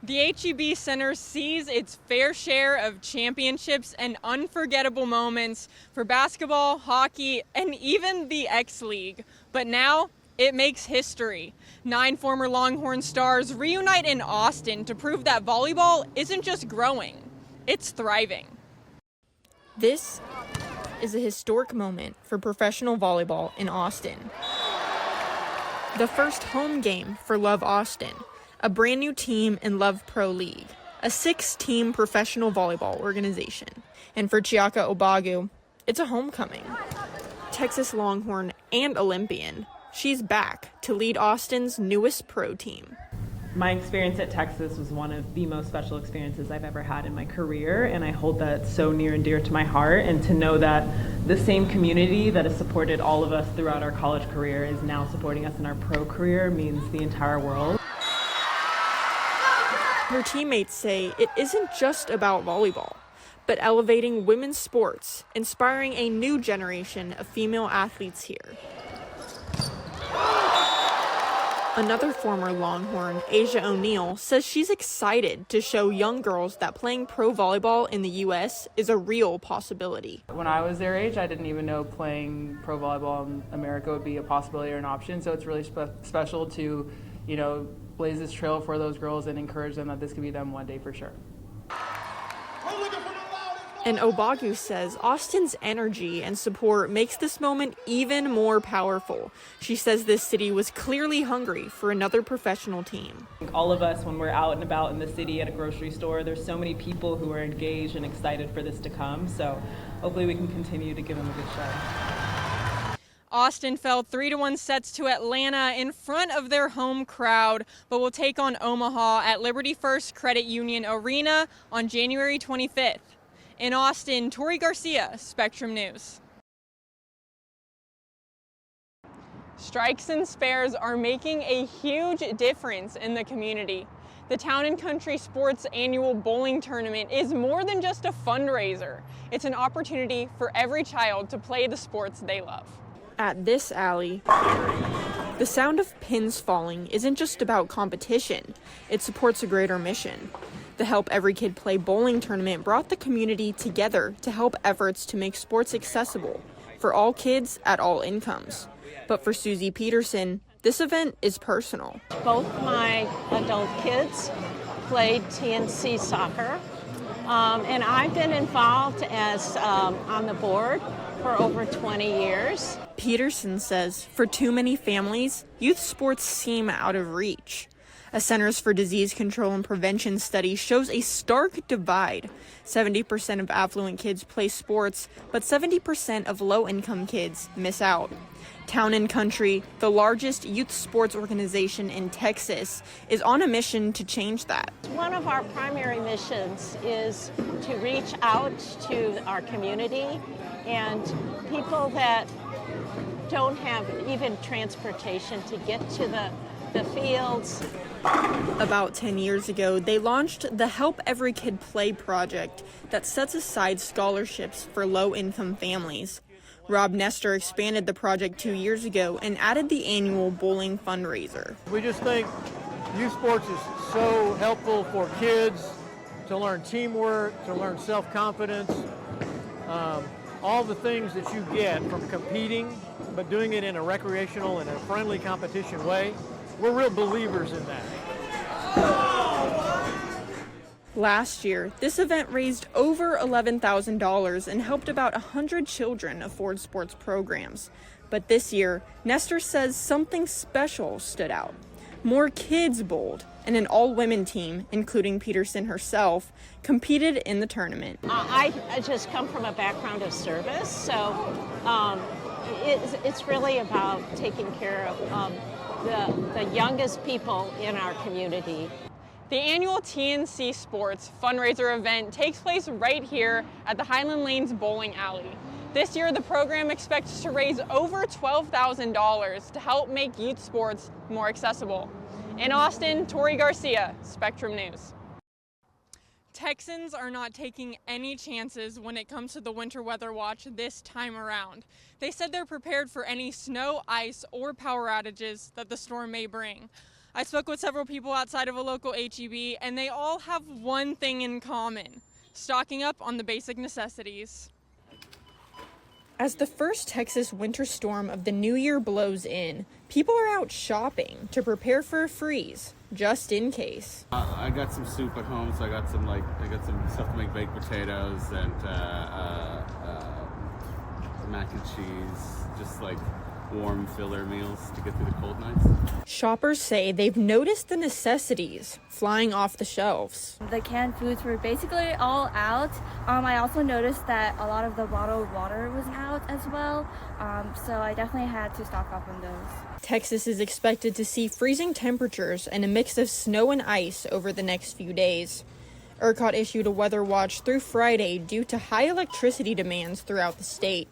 The HEB Center sees its fair share of championships and unforgettable moments for basketball, hockey, and even the X League. But now it makes history. 9 former Longhorn stars reunite in Austin to prove that volleyball isn't just growing, it's thriving. This is a historic moment for professional volleyball in Austin. The first home game for Love Austin, a brand new team in Love Pro League, a 6-team professional volleyball organization. And for Chiaka Obagu, it's a homecoming. Texas Longhorn and Olympian, she's back to lead Austin's newest pro team. My experience at Texas was one of the most special experiences I've ever had in my career, and I hold that so near and dear to my heart. And to know that the same community that has supported all of us throughout our college career is now supporting us in our pro career means the entire world. Her teammates say it isn't just about volleyball, but elevating women's sports, inspiring a new generation of female athletes here. Another former Longhorn, Asia O'Neal, says she's excited to show young girls that playing pro volleyball in the U.S. is a real possibility. When I was their age, I didn't even know playing pro volleyball in America would be a possibility or an option, so it's really special to, blaze this trail for those girls and encourage them that this could be them one day for sure. And Obagu says Austin's energy and support makes this moment even more powerful. She says this city was clearly hungry for another professional team. All of us, when we're out and about in the city at a grocery store, there's so many people who are engaged and excited for this to come. So hopefully we can continue to give them a good show. Austin fell 3-1 sets to Atlanta in front of their home crowd, but will take on Omaha at Liberty First Credit Union Arena on January 25th. In Austin, Tori Garcia, Spectrum News. Strikes and spares are making a huge difference in the community. The Town & Country Sports annual bowling tournament is more than just a fundraiser. It's an opportunity for every child to play the sports they love. At this alley, the sound of pins falling isn't just about competition. It supports a greater mission. The Help Every Kid Play bowling tournament brought the community together to help efforts to make sports accessible for all kids at all incomes. But for Susie Peterson, this event is personal. Both my adult kids played TNC soccer, and I've been involved as on the board for over 20 years. Peterson says for too many families, youth sports seem out of reach. A Centers for Disease Control and Prevention study shows a stark divide. 70% of affluent kids play sports, but 70% of low-income kids miss out. Town & Country, the largest youth sports organization in Texas, is on a mission to change that. One of our primary missions is to reach out to our community and people that don't have even transportation to get to the fields. About 10 years ago, they launched the Help Every Kid Play project that sets aside scholarships for low-income families. Rob Nestor expanded the project 2 years ago and added the annual bowling fundraiser. We just think youth sports is so helpful for kids to learn teamwork, to learn self-confidence, all the things that you get from competing, but doing it in a recreational and a friendly competition way. We're real believers in that. Last year, this event raised over $11,000 and helped about 100 children afford sports programs. But this year, Nestor says something special stood out. More kids bowled, and an all-women team, including Peterson herself, competed in the tournament. I just come from a background of service, so it's really about taking care of the youngest people in our community. The annual TNC Sports fundraiser event takes place right here at the Highland Lanes Bowling Alley. This year, the program expects to raise over $12,000 to help make youth sports more accessible. In Austin, Tori Garcia, Spectrum News. Texans are not taking any chances when it comes to the winter weather watch this time around. They said they're prepared for any snow, ice, or power outages that the storm may bring. I spoke with several people outside of a local HEB, and they all have one thing in common: stocking up on the basic necessities. As the first Texas winter storm of the new year blows in, people are out shopping to prepare for a freeze, just in case. I got some soup at home, so I got some stuff to make baked potatoes and mac and cheese, just like warm filler meals to get through the cold nights. Shoppers say they've noticed the necessities flying off the shelves. The canned foods were basically all out. I also noticed that a lot of the bottled water was out as well, so I definitely had to stock up on those. Texas is expected to see freezing temperatures and a mix of snow and ice over the next few days. ERCOT issued a weather watch through Friday due to high electricity demands throughout the state.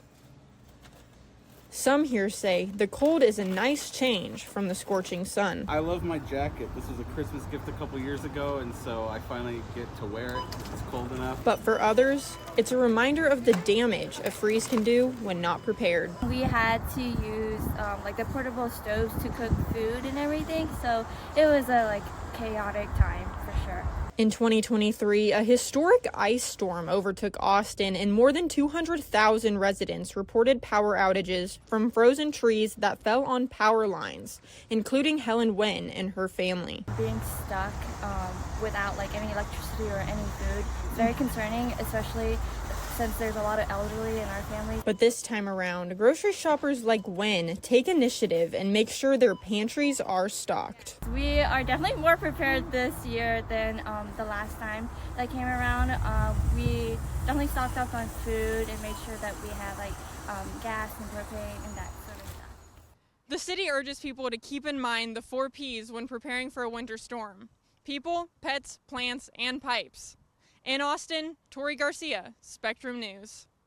Some here say the cold is a nice change from the scorching sun. I love my jacket. This was a Christmas gift a couple years ago, and so I finally get to wear it because it's cold enough. But for others, it's a reminder of the damage a freeze can do when not prepared. We had to use like the portable stoves to cook food and everything, so it was a chaotic time for sure. In 2023, a historic ice storm overtook Austin, and more than 200,000 residents reported power outages from frozen trees that fell on power lines, including Helen Wen and her family. Being stuck without any electricity or any food is very concerning, especially since there's a lot of elderly in our family. But this time around, grocery shoppers like Wen take initiative and make sure their pantries are stocked. We are definitely more prepared this year than the last time that came around. We definitely stocked up on food and made sure that we had gas and propane and that sort of stuff. The city urges people to keep in mind the 4 Ps when preparing for a winter storm: people, pets, plants, and pipes. In Austin, Tori Garcia, Spectrum News.